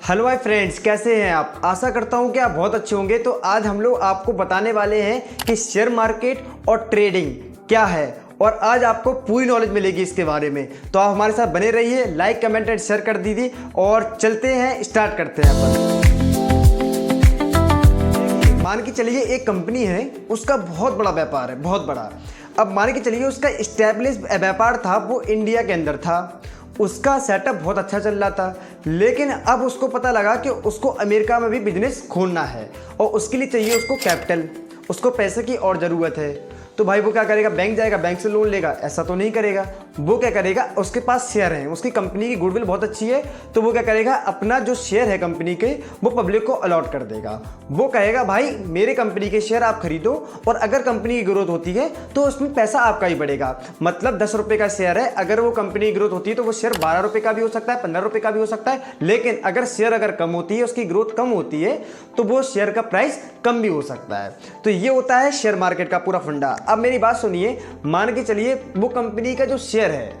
Hello my friends, कैसे हैं आप। आशा करता हूं कि आप बहुत अच्छे होंगे। तो आज हम लोग आपको बताने वाले हैं कि शेयर मार्केट और ट्रेडिंग क्या है और आज आपको पूरी नॉलेज मिलेगी इसके बारे में। तो आप हमारे साथ बने रहिए, लाइक कमेंट एंड शेयर कर दीजिए और चलते हैं, स्टार्ट करते हैं अपन। मान के चलिए एक कंपनी है, उसका बहुत बड़ा व्यापार है, बहुत बड़ा। अब मान के चलिए उसका इस्टेब्लिश व्यापार था वो इंडिया के अंदर था, उसका सेटअप बहुत अच्छा चल रहा था। लेकिन अब उसको पता लगा कि उसको अमेरिका में भी बिजनेस खोलना है और उसके लिए चाहिए उसको कैपिटल, उसको पैसे की और ज़रूरत है। तो भाई वो क्या करेगा, बैंक जाएगा, बैंक से लोन लेगा? ऐसा तो नहीं करेगा। वो क्या करेगा, उसके पास शेयर हैं, उसकी कंपनी की गुडविल बहुत अच्छी है, तो वो क्या करेगा, अपना जो शेयर है कंपनी के वो पब्लिक को अलॉट कर देगा। वो कहेगा भाई मेरे कंपनी के शेयर आप खरीदो और अगर कंपनी की ग्रोथ होती है तो उसमें पैसा आपका ही बढ़ेगा। मतलब 10 रुपये का शेयर है, अगर वो कंपनी की ग्रोथ होती है तो वो शेयर 12 रुपये का भी हो सकता है, 15 रुपये का भी हो सकता है। लेकिन अगर शेयर अगर कम होती है, उसकी ग्रोथ कम होती है, तो वो शेयर का प्राइस कम भी हो सकता है। तो ये होता है शेयर मार्केट का पूरा फंडा। अब मेरी बात सुनिए, मान के चलिए वो कंपनी का जो शेयर है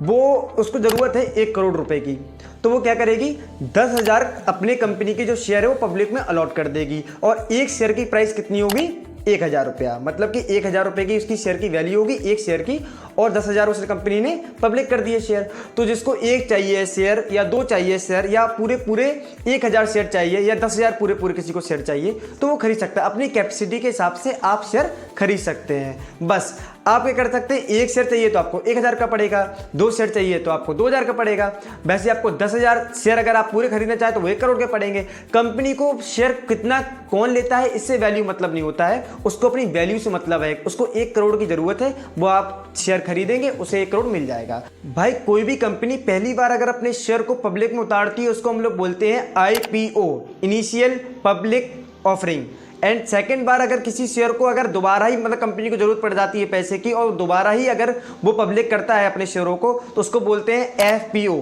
वो उसको ज़रूरत है 1 करोड़ रुपए की, तो वो क्या करेगी, 10,000 अपने कंपनी के जो शेयर है वो पब्लिक में अलॉट कर देगी और एक शेयर की प्राइस कितनी होगी, 1,000 रुपया। मतलब कि 1,000 रुपये की उसकी शेयर की वैल्यू होगी एक शेयर की और 10,000 उस कंपनी ने पब्लिक कर दिए शेयर। तो जिसको एक चाहिए शेयर या 2 चाहिए शेयर या पूरे 1,000 शेयर चाहिए या 10,000 पूरे किसी को शेयर चाहिए तो वो खरीद सकता है। अपनी कैपेसिटी के हिसाब से आप शेयर खरीद सकते हैं। बस आप क्या कर सकते हैं, एक शेयर चाहिए तो आपको 1,000 का पड़ेगा, 2 शेयर चाहिए तो आपको 2,000 का पड़ेगा। वैसे आपको 10,000 शेयर अगर आप पूरे खरीदना चाहे तो वो 1 करोड़ के पड़ेंगे। कंपनी को शेयर कितना कौन लेता है इससे वैल्यू मतलब नहीं होता है, उसको अपनी वैल्यू से मतलब है। उसको 1 करोड़ की जरूरत है, वो आप शेयर खरीदेंगे उसे 1 करोड़ मिल जाएगा। भाई कोई भी कंपनी पहली बार अगर अपने शेयर को पब्लिक में उतारती है उसको हम लोग बोलते हैं IPO, initial public offering. And second बार अगर किसी शेयर को अगर दोबारा ही मतलब कंपनी को जरूरत पड़ जाती है पैसे की और दोबारा ही अगर वो पब्लिक करता है अपने शेयरों को तो उसको बोलते हैं FPO,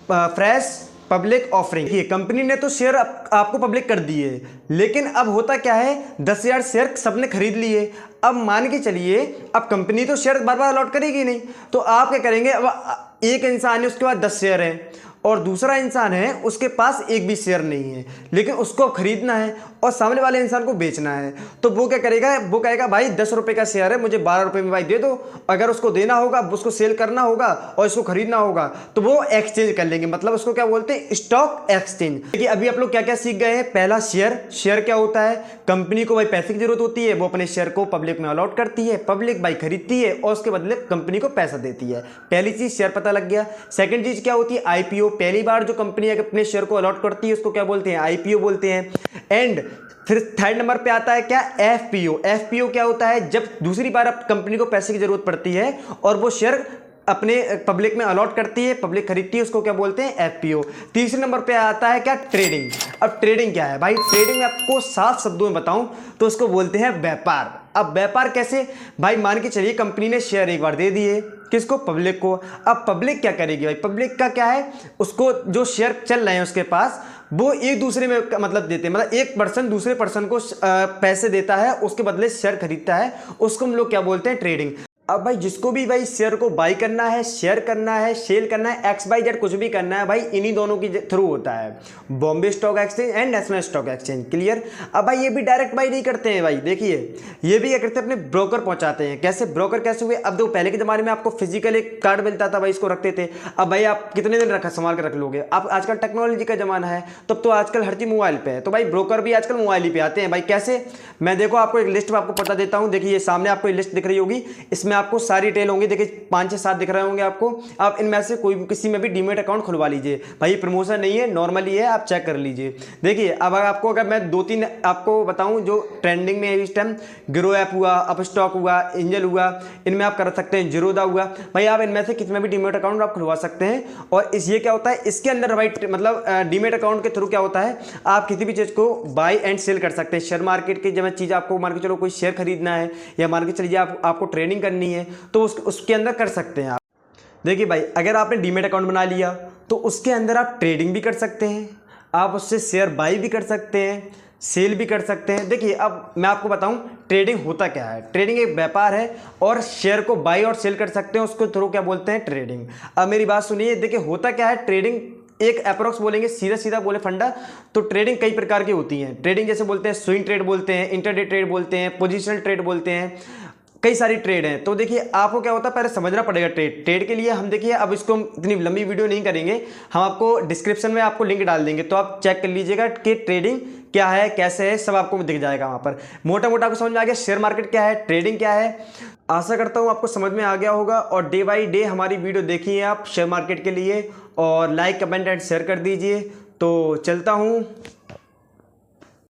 फ्रेश पब्लिक ऑफरिंग। ये कंपनी ने तो शेयर आपको पब्लिक कर दिए, लेकिन अब होता क्या है, 10,000 शेयर सबने खरीद लिए। अब मान के चलिए अब कंपनी तो शेयर बार बार अलॉट करेगी नहीं, तो आप क्या करेंगे, अब एक इंसान है उसके पास 10 शेयर है और दूसरा इंसान है उसके पास एक भी शेयर नहीं है, लेकिन उसको खरीदना है और सामने वाले इंसान को बेचना है। तो वो क्या करेगा, वो कहेगा भाई 10 रुपये का शेयर है, मुझे 12 रुपये में भाई दे दो। अगर उसको देना होगा, उसको सेल करना होगा और इसको खरीदना होगा तो वो एक्सचेंज कर लेंगे। मतलब उसको क्या बोलते हैं, स्टॉक एक्सचेंज। देखिए अभी आप लोग क्या क्या सीख गए हैं। पहला शेयर क्या होता है, कंपनी को भाई पैसे की जरूरत होती है, वो अपने शेयर को पब्लिक में अलॉट करती है, पब्लिक भाई खरीदती है और उसके बदले कंपनी को पैसा देती है। पहली चीज शेयर पता लग गया। सेकंड चीज क्या होती है, IPO। पहली बार जो कंपनी अपने शेयर को अलॉट करती है उसको क्या बोलते हैं, IPO बोलते हैं। एंड फिर थर्ड नंबर पे आता है क्या, FPO क्या होता है, जब दूसरी बार अब कंपनी को पैसे की जरूरत पड़ती है और वो शेयर अपने पब्लिक में अलॉट करती है, पब्लिक खरीदती है, उसको क्या बोलते हैं, FPO। तीसरे नंबर पे आता है क्या, ट्रेडिंग। अब ट्रेडिंग क्या है भाई, ट्रेडिंग आपको 7 शब्दों में बताऊं तो उसको बोलते हैं व्यापार। अब व्यापार कैसे, भाई मान के चलिए कंपनी ने शेयर एक बार दे दिए, किसको, पब्लिक को। अब पब्लिक क्या करेगी भाई, पब्लिक का क्या है, उसको जो शेयर चल रहे हैं उसके पास वो एक दूसरे में मतलब देते हैं, मतलब एक पर्सन दूसरे पर्सन को पैसे देता है, उसके बदले शेयर खरीदता है, उसको हम लोग क्या बोलते हैं, ट्रेडिंग। अब भाई जिसको भी भाई शेयर को बाई करना है, शेयर करना है, सेल करना है, XYZ कुछ भी करना है भाई इन्हीं दोनों की थ्रू होता है, Bombay stock exchange and national stock exchange. Clear. अब भाई ये भी डायरेक्ट बाई नहीं करते हैं भाई, देखिए ये भी क्या करते हैं, अपने ब्रोकर पहुंचाते हैं। कैसे ब्रोकर कैसे हुए, अब देखो पहले के जमाने में आपको फिजिकल एक कार्ड मिलता था भाई, इसको रखते थे। अब भाई आप कितने दिन रखा संभाल कर रख लोगे, अब आजकल टेक्नोलॉजी का जमाना है, तब तो आजकल हर चीज मोबाइल पे है, तो भाई ब्रोकर भी आजकल मोबाइल ही पे आते हैं भाई। कैसे, मैं देखो आपको एक लिस्ट आपको पता देता हूँ। देखिए सामने आपको लिस्ट दिख रही होगी, इसमें आपको सारी डिटेल होंगे, देखिए 5 से 7 दिख रहे होंगे आपको। आप इनमें से कोई किसी में भी डीमेट अकाउंट खुलवा लीजिए भाई, प्रमोशन नहीं है, नॉर्मली है, आप चेक कर लीजिए। देखिए अब आपको अगर मैं 2-3 आपको बताऊं जो ट्रेंडिंग में है इस टाइम, ग्रो ऐप हुआ, अपस्टॉक हुआ, एंजल हुआ, इनमें आप कर सकते हैं, जीरोदा हुआ भाई, आप इनमें से किसी में भी डीमेट अकाउंट आप खुलवा सकते हैं। और ये क्या होता है, इसके अंदर भाई मतलब डीमेट अकाउंट के थ्रू क्या होता है, आप किसी भी चीज को बाई एंड सेल कर सकते हैं। शेयर मार्केट की जब चीज आपको मान के चलो कोई शेयर खरीदना है या मान के चलिए आपको ट्रेडिंग करनी है तो उसके अंदर कर सकते हैं आप। देखिए भाई अगर आपने डीमेट अकाउंट बना लिया तो उसके अंदर आप ट्रेडिंग भी कर सकते हैं, आप उससे शेयर बाई भी कर सकते हैं, सेल भी कर सकते हैं। देखिए अब मैं आपको बताऊं ट्रेडिंग होता क्या है। ट्रेडिंग एक व्यापार है और शेयर को बाई और सेल कर सकते हैं, उसको थ्रू क्या बोलते हैं, ट्रेडिंग। अब मेरी बात सुनिए, देखिए होता क्या है, ट्रेडिंग एक अप्रोक्स बोलेंगे, सीधा सीधा बोले फंडा, तो ट्रेडिंग कई प्रकार की होती हैं। ट्रेडिंग जैसे बोलते हैं स्विंग ट्रेड बोलते हैं, इंटरडे ट्रेड बोलते हैं, पोजिशनल ट्रेड बोलते हैं, कई सारी ट्रेड हैं। तो देखिए आपको क्या होता है, पहले समझना पड़ेगा ट्रेड के लिए। हम देखिए अब इसको हम इतनी लंबी वीडियो नहीं करेंगे, हम आपको डिस्क्रिप्शन में आपको लिंक डाल देंगे, तो आप चेक कर लीजिएगा कि ट्रेडिंग क्या है, कैसे है, सब आपको दिख जाएगा वहाँ पर। मोटा मोटा आपको समझ में आ गया शेयर मार्केट क्या है, ट्रेडिंग क्या है। आशा करता हूँ आपको समझ में आ गया होगा, और डे बाई डे हमारी वीडियो देखिए आप शेयर मार्केट के लिए, और लाइक कमेंट एंड शेयर कर दीजिए। तो चलता हूँ।